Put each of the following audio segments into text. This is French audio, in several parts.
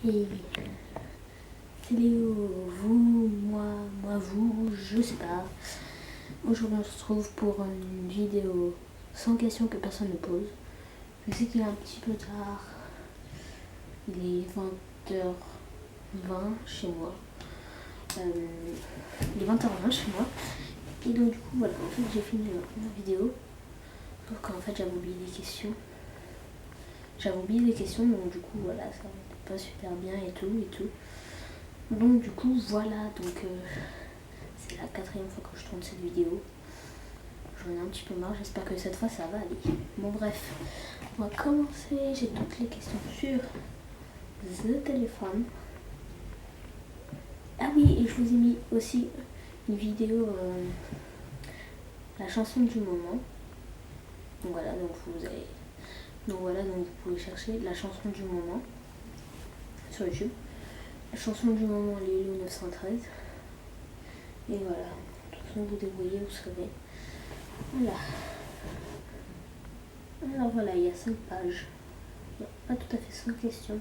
Et salut vous, moi vous, je sais pas. Aujourd'hui on se retrouve pour une vidéo sans questions que personne ne pose. Je sais qu'il est un petit peu tard. Il est 20h20 chez moi. Il est 20h20 chez moi. Et donc du coup voilà, en fait j'ai fini ma vidéo. Sauf qu'en fait j'avais oublié des questions. Donc du coup voilà, ça n'était pas super bien et tout. Donc du coup voilà, c'est la 4e fois que je tourne cette vidéo. J'en ai un petit peu marre, j'espère que cette fois ça va aller. Bon bref, on va commencer, j'ai toutes les questions sur le téléphone. Ah oui, et je vous ai mis aussi une vidéo, la chanson du moment. Donc voilà, donc vous pouvez chercher la chanson du moment sur YouTube. La chanson du moment, Léo 913. Et voilà, de toute façon vous débrouillez, vous savez. Voilà. Alors voilà, il y a 5 pages. Non, pas tout à fait 5 questions.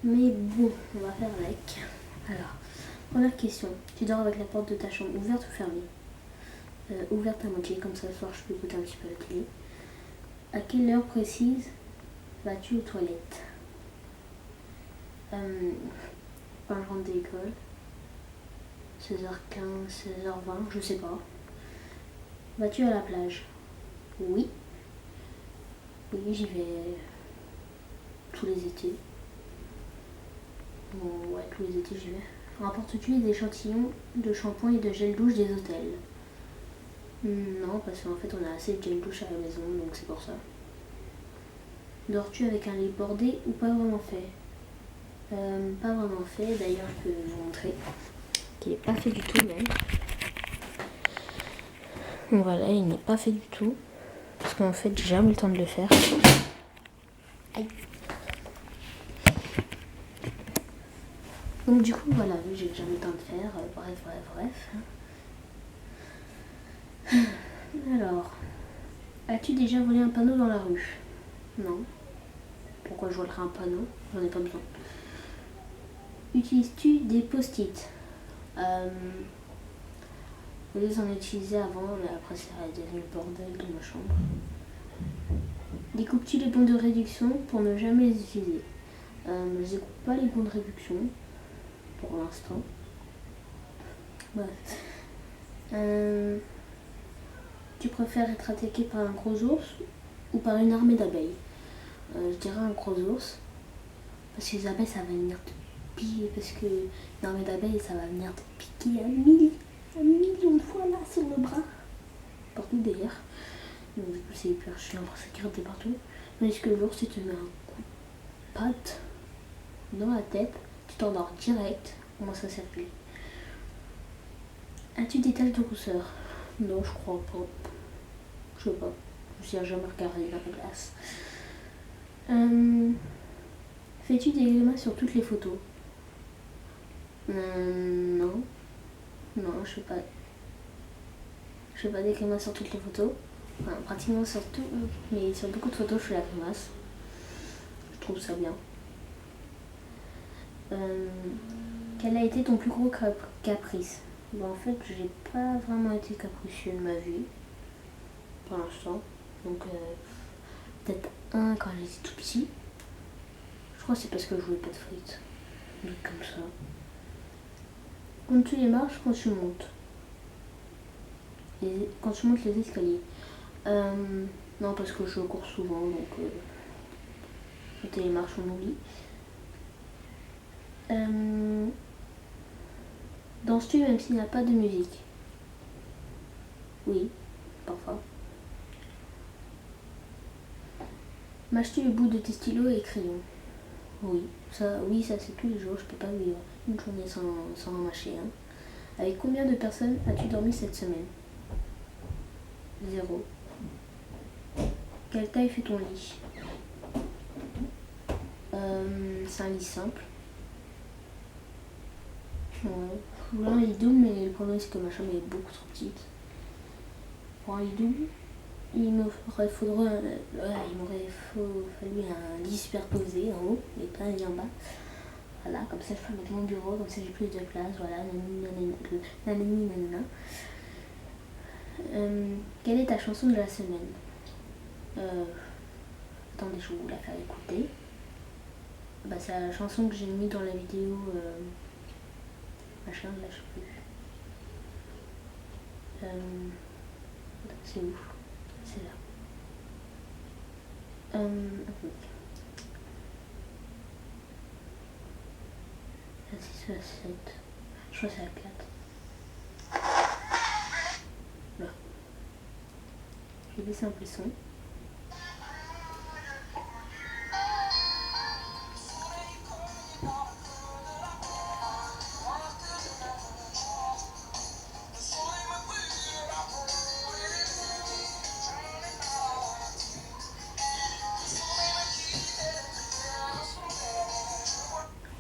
Mais bon, on va faire avec. Alors, première question. Tu dors avec la porte de ta chambre ouverte ou fermée? Ouverte à moitié, comme ça le soir je peux écouter un petit peu la télé. À quelle heure précise vas-tu aux toilettes? Quand je rentre de l'école. 16h15, 16h20, je sais pas. Vas-tu à la plage? Oui. Oui, j'y vais tous les étés. Bon, ouais, tous les étés j'y vais. Rapportes-tu des échantillons de shampoing et de gel douche des hôtels? Non, parce qu'en fait on a assez de gel douche à la maison, donc c'est pour ça. Dors-tu avec un lit bordé ou pas vraiment fait? Pas vraiment fait, d'ailleurs je peux vous montrer qu'il n'est pas fait du tout même. Donc voilà, il n'est pas fait du tout, parce qu'en fait j'ai jamais eu le temps de le faire. Aïe. Donc du coup voilà, j'ai jamais eu le temps de faire, bref. Alors, as-tu déjà volé un panneau dans la rue? Non. Pourquoi je volerais un panneau? J'en ai pas besoin. Utilises-tu des post-it? Oui, j'en ai utilisé avant, mais après ça a devenu le bordel dans ma chambre. Découpes-tu les bons de réduction pour ne jamais les utiliser? Je découpe pas les bons de réduction pour l'instant. Bref. Tu préfères être attaqué par un gros ours ou par une armée d'abeilles? Je dirais un gros ours. Parce que les abeilles, ça va venir te piquer. Parce que une armée d'abeilles, ça va venir te piquer un million de fois là sur le bras. Partout derrière. Donc du coup, c'est hyper chiant pour sécurité partout. Tandis que l'ours, si tu mets un coup de patte dans la tête, tu t'endors direct. Comment ça circule? As-tu des taches de rousseur? Non, je crois pas. Je sais pas. Je n'ai jamais regardé la glace. Fais-tu des grimaces sur toutes les photos? Non. Non, je fais pas. Je fais pas des grimaces sur toutes les photos. Enfin, pratiquement sur tout. Mais sur beaucoup de photos, je fais la grimace. Je trouve ça bien. Quel a été ton plus gros caprice? Bon, en fait, j'ai pas vraiment été capricieux de ma vie. Pour l'instant. Donc, peut-être un quand j'étais tout petit. Je crois que c'est parce que je voulais pas de frites. Un truc comme ça. Comptes-tu les marches quand tu montes? Quand tu montes les escaliers? Non, parce que je cours souvent, donc compter les marches, on oublie. Danses-tu même s'il n'y a pas de musique? Oui, parfois. Mâches-tu le bout de tes stylos et crayons? Oui, ça c'est tous les jours, je peux pas vivre une journée sans en mâcher. Hein. Avec combien de personnes as-tu dormi cette semaine? 0. Quelle taille fait ton lit? C'est un lit simple. Ouais. Je voulais un lit double, mais le problème c'est que ma chambre est beaucoup trop petite. Pour un lit double, il m'aurait fallu un lit superposé en haut et pas un lit en bas. Voilà, comme ça je peux mettre mon bureau, comme ça j'ai plus de place, voilà, nanani, nanana. Quelle est ta chanson de la semaine? Attendez, je vais vous la faire écouter. Bah, c'est la chanson que j'ai mis dans la vidéo machin, là je sais plus. C'est où? C'est là. Attendez. La 6 ou la 7. Je crois que c'est la 4. Là. Je vais baisser un peu le son.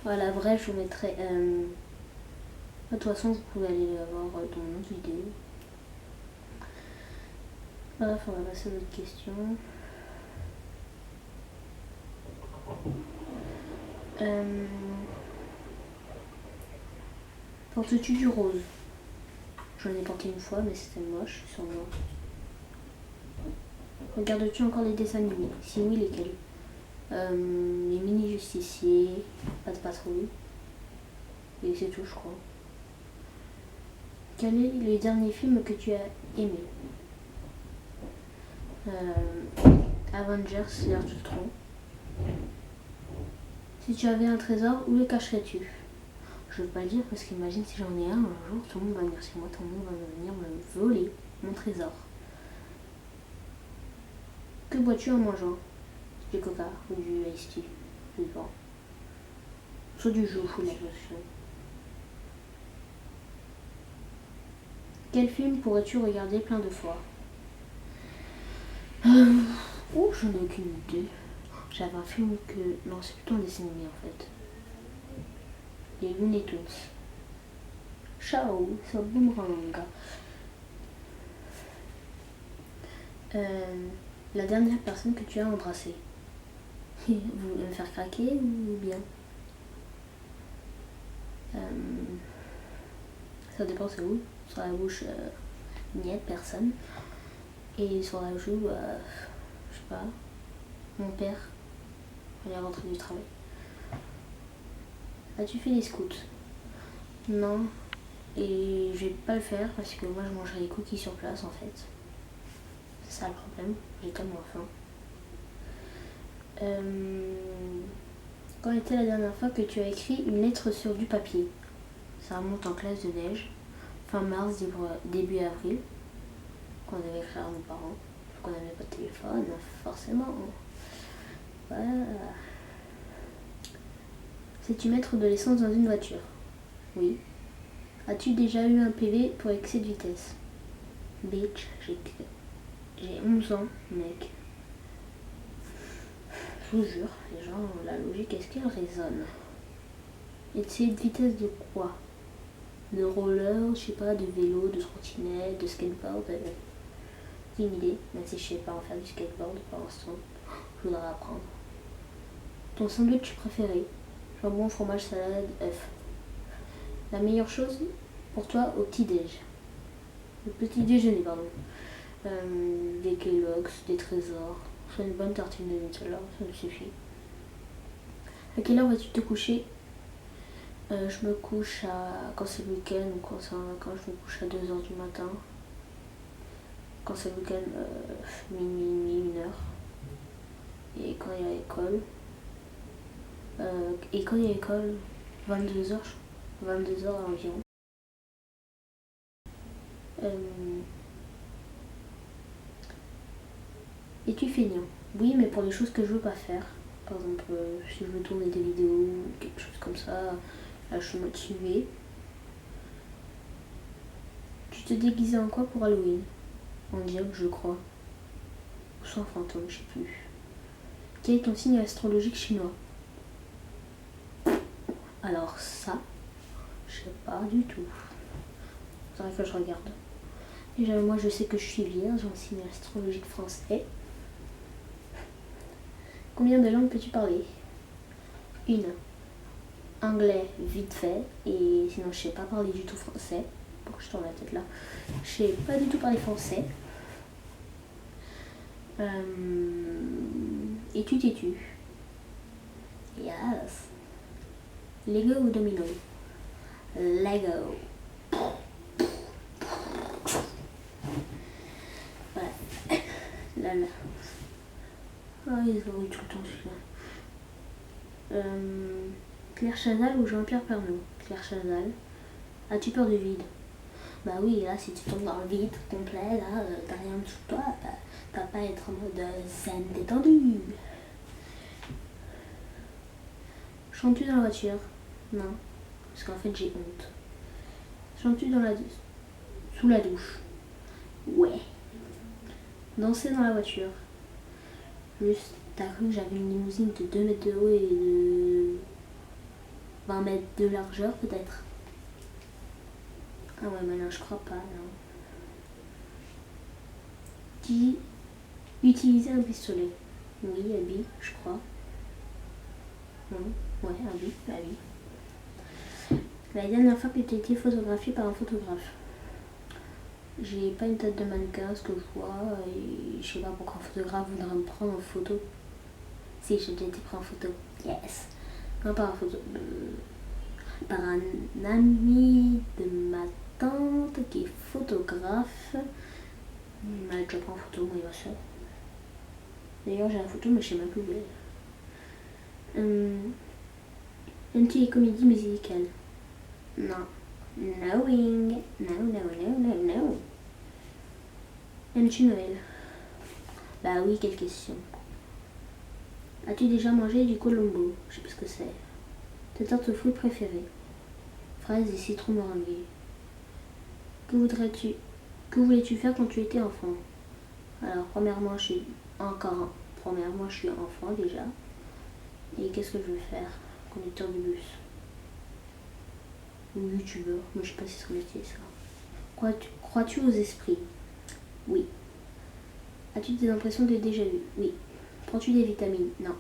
Voilà, bref, je vous mettrai. De toute façon, vous pouvez aller le voir dans mon autre vidéo. Bref, on va passer à d'autres questions. Portes-tu du rose? J'en ai porté une fois, mais c'était moche sur moi. Regardes-tu encore les dessins animés? Si oui, lesquels? Les mini-justiciers, pas de patrouille. Et c'est tout, je crois. Quel est le dernier film que tu as aimé? Avengers, l'ère du tronc. Si tu avais un trésor, où le cacherais-tu? Je veux pas le dire parce qu'imagine si j'en ai un jour, tout le monde va venir chez moi, tout le monde va venir me voler mon trésor. Que bois-tu en mangeant? Du coca ou du iced tea? Je sais pas. Soit du jus ou de la lotion. Quel film pourrais-tu regarder plein de fois? Oh, j'en ai aucune idée. J'avais un film que... Non, c'est plutôt un dessin animé en fait. Les Looney Tunes. Ciao, c'est un boomerang. La dernière personne que tu as embrassée. Vous voulez me faire craquer ou bien? Ça dépend c'est où. Sur la bouche, niet, personne. Et sur la joue, je sais pas, mon père, il est rentré du travail. As-tu fait les scouts? Non. Et je vais pas le faire parce que moi je mangerai les cookies sur place en fait. C'est ça le problème, j'ai tellement faim. Quand était la dernière fois que tu as écrit une lettre sur du papier? Ça remonte en classe de neige, fin mars, début avril, qu'on devait écrire à nos parents, qu'on n'avait pas de téléphone, forcément. Voilà. Sais-tu mettre de l'essence dans une voiture? Oui. As-tu déjà eu un PV pour excès de vitesse? Bitch, j'ai 11 ans, mec. Je vous jure, les gens, la logique, est-ce qu'elle résonne? Excès de vitesse de quoi? De roller, je sais pas, de vélo, de trottinette, de skateboard? Une idée, même si je sais pas en faire du skateboard pour l'instant. Je voudrais apprendre. Ton sandwich préféré? Jambon, fromage, salade, œuf. La meilleure chose pour toi au petit-déj? Le petit déjeuner, pardon. Des Kellogg's, des trésors. Je fais une bonne tartine de Nutella, ça me suffit. À quelle heure vas-tu te coucher? Je me couche quand c'est le week-end ou quand c'est en vacances, je me couche à 2h du matin. Quand c'est le week-end, minuit, 1h. Et quand il y a école, 22h, 22h environ. Es-tu feignant? Oui, mais pour les choses que je veux pas faire. Par exemple, si je veux tourner des vidéos, quelque chose comme ça, là je suis motivée. Tu te déguisais en quoi pour Halloween? En diable, je crois. Ou sans fantôme, je sais plus. Quel est ton signe astrologique chinois? Alors ça, je sais pas du tout. C'est vrai que je regarde. Déjà, moi je sais que je suis vierge en signe astrologique français. Combien de langues peux-tu parler? Une. anglais vite fait, et sinon je sais pas parler du tout français. Pourquoi je tourne la tête là? Je sais pas du tout parler français. Études. Yes. Lego ou domino? Lego. Ouais. Là. Ah, ils ont eu tout le temps celui-là. Claire Chazal ou Jean-Pierre Pernaut? Claire Chazal. As-tu peur du vide? Bah oui, là, si tu tombes dans le vide complet, là, t'as rien dessous de toi, bah, t'as pas à être en mode zen détendu. Chantes-tu dans la voiture? Non, parce qu'en fait, j'ai honte. Chantes-tu sous la douche? Ouais. Danser dans la voiture? Juste, t'as cru que j'avais une limousine de 2 mètres de haut et de 20 mètres de largeur, peut-être? Ah ouais, mais non, je crois pas, non. Utiliser un pistolet? Oui, Abby, je crois. Non, ouais, Abby. La dernière fois que tu as été photographiée par un photographe? J'ai pas une tête de mannequin, ce que je vois, et je sais pas pourquoi un photographe voudrait me prendre en photo. Si, j'ai déjà été pris en photo. Yes. Non, par par un ami de ma tante qui est photographe. Il m'a déjà pris en photo, moi et ma soeur. D'ailleurs, j'ai la photo, mais je sais même plus où elle est. Aimes-tu les comédies musicales? Non. Knowing. No. Aimes-tu Noël? Bah oui, quelle question. As-tu déjà mangé du colombo? Je sais pas ce que c'est. Ta tarte aux fruits préférée? Fraises et citron meringué. Que voulais-tu faire quand tu étais enfant? Alors, premièrement, je suis enfant déjà. Et qu'est-ce que je veux faire? Conducteur de bus. Ou youtubeur. Moi, je sais pas si c'est son métier, ça. Crois-tu aux esprits? Oui. As-tu des impressions de déjà vu? Oui. Prends-tu des vitamines? Non.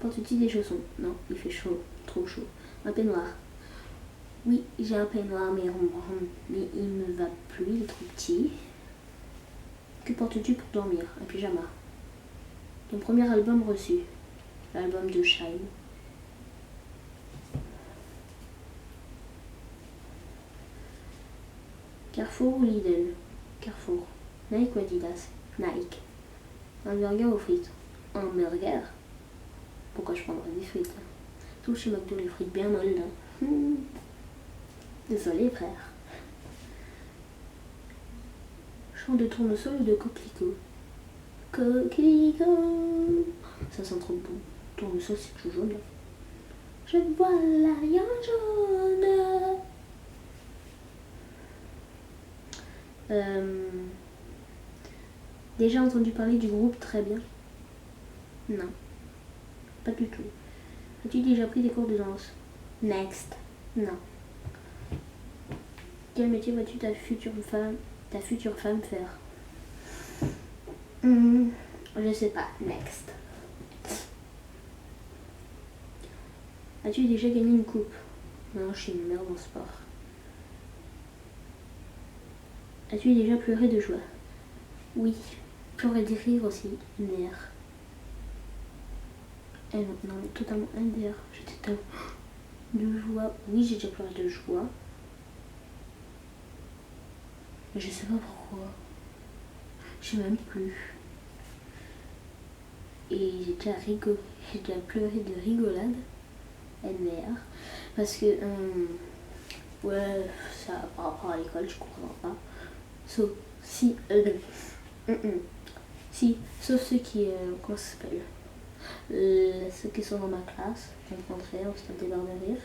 Portes-tu des chaussons? Non, il fait chaud, trop chaud. Un peignoir? Oui, j'ai un peignoir, mais il me va plus, il est trop petit. Que portes-tu pour dormir? Un pyjama. Ton premier album reçu? L'album de Shine. Carrefour ou Lidl? Carrefour. Nike ou Adidas? Nike. Un burger ou frites? Un burger. Pourquoi je prendrais des frites? Tout chez McDo, les frites bien molles. Désolé, frère. Chant de tournesol ou de coquelicot? Coquelicot. Ça sent trop bon. Tournesol, c'est tout jaune. Je vois la viande jaune. Déjà entendu parler du groupe Très Bien? Non, pas du tout. As-tu déjà pris des cours de danse? Next. Non. Quel métier vois-tu ta future femme faire? Je sais pas. Next. As-tu déjà gagné une coupe? Non, je suis une merde en sport. As-tu déjà pleuré de joie? Oui. Pleurer de rire aussi. MDR. Non, totalement MDR. J'étais tellement de joie. Oui, j'ai déjà pleuré de joie. Mais je sais pas pourquoi. Je sais même plus. Et j'ai déjà pleuré de rigolade. NR. Parce que, ouais, ça par rapport à l'école, je comprends pas. Sauf si, si, sauf ceux qui, comment ça s'appelle? Ceux qui sont dans ma classe, comprendrez, on se tape des barres de rire.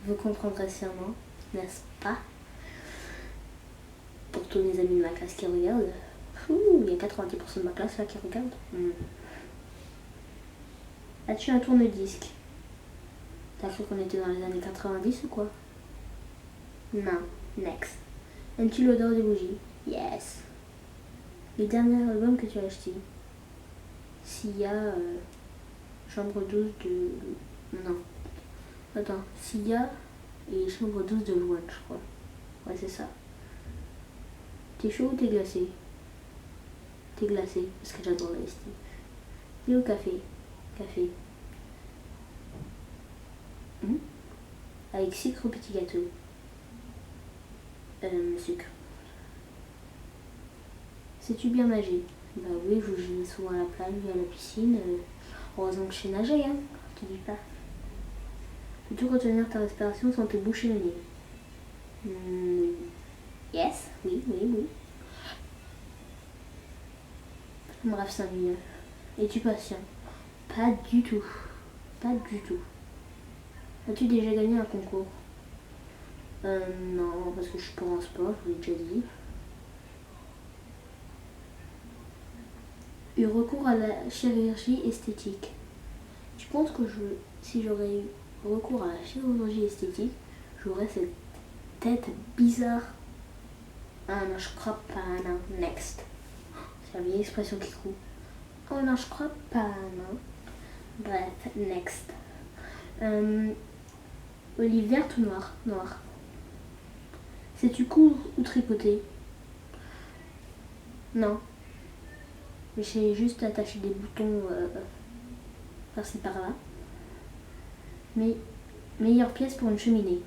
Vous comprendrez sûrement, n'est-ce pas? Pour tous mes amis de ma classe qui regardent. Il y a 90% de ma classe là qui regarde. As-tu un tourne-disque? T'as cru qu'on était dans les années 90 ou quoi? Non. Next. Aimes-tu l'odeur des bougies? Yes. Les derniers albums que tu as achetés? S'il y a Chambre 12 de... Non. Attends, Sia et chambre 12 de Louane, je crois. Ouais, c'est ça. T'es chaud ou t'es glacé? T'es glacé, parce que j'adore l'IST. Thé ou café? Café. Avec sucre ou petit gâteau? Sucre. Sais-tu bien nager? Bah oui, je vais souvent à la plage, à la piscine. Heureusement que je sais nager, hein. Je te dis pas. Peux-tu retenir ta respiration sans te boucher le nez? Yes, oui. Bref, 5 minutes. Es-tu patient? Pas du tout. As-tu déjà gagné un concours? Non, parce que je suis pas en sport, je vous l'ai déjà dit. Eu recours à la chirurgie esthétique. Tu penses que si j'aurais eu recours à la chirurgie esthétique, j'aurais cette tête bizarre? Ah non, je crois pas, non. Next. C'est la vieille expression qui coule. Oh non, je crois pas, non. Bref, next. Olive verte ou noire? Noire. Sais-tu coudre ou tricoter? Non. Mais j'ai juste attaché des boutons par-ci par-là. Mais meilleure pièce pour une cheminée?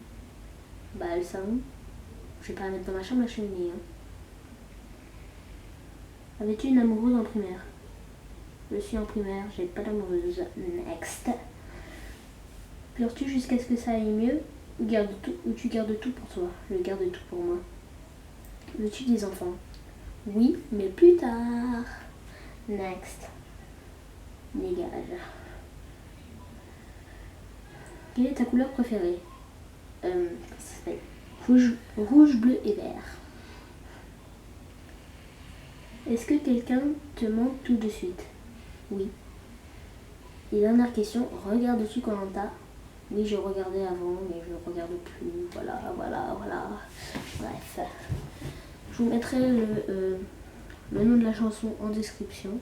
Bah le salon. Je vais pas la mettre dans ma chambre la cheminée. Hein. Avais-tu une amoureuse en primaire? Je suis en primaire, j'ai pas d'amoureuse. Next. Pleures-tu jusqu'à ce que ça aille mieux ou tu gardes tout pour toi? Je garde tout pour moi. Veux-tu des enfants? Oui, mais plus tard. Next. Dégage. Quelle est ta couleur préférée? Ça s'appelle rouge, bleu et vert. Est-ce que quelqu'un te manque tout de suite? Oui. Et dernière question, regardes-tu Koh-Lanta? Oui, je regardais avant, mais je ne regarde plus. Voilà. Bref. Je vous mettrai le nom de la chanson en description.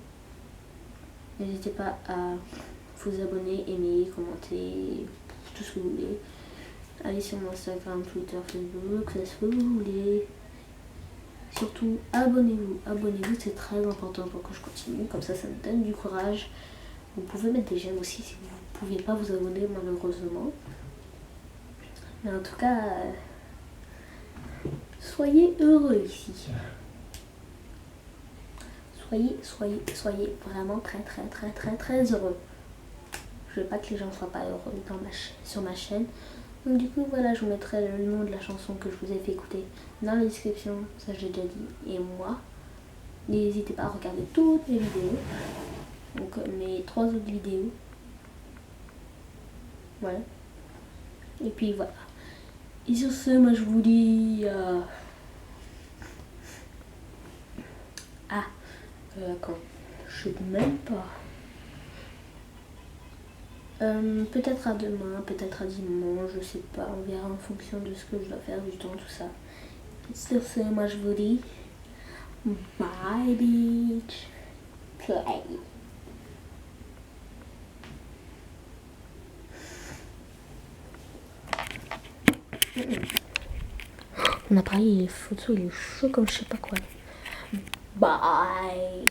N'hésitez pas à vous abonner, aimer, commenter, tout ce que vous voulez. Allez sur mon Instagram, Twitter, Facebook, faites ce que vous voulez. Surtout, abonnez-vous, c'est très important pour que je continue, comme ça me donne du courage. Vous pouvez mettre des j'aime aussi si vous ne pouvez pas vous abonner malheureusement. Mais en tout cas, soyez heureux ici. Soyez vraiment très heureux. Je veux pas que les gens ne soient pas heureux sur ma chaîne. Donc du coup voilà, je vous mettrai le nom de la chanson que je vous ai fait écouter dans la description, ça j'ai déjà dit. Et moi, n'hésitez pas à regarder toutes mes vidéos, donc mes 3 autres vidéos. Voilà. Et puis voilà. Et sur ce, moi je vous dis... quand je sais même pas. Peut-être à demain, peut-être à dimanche, je sais pas, on verra en fonction de ce que je dois faire, du temps, tout ça. Sur ce, moi je vous dis bye beach play. Mon appareil photo il est chaud comme je sais pas quoi. Bye.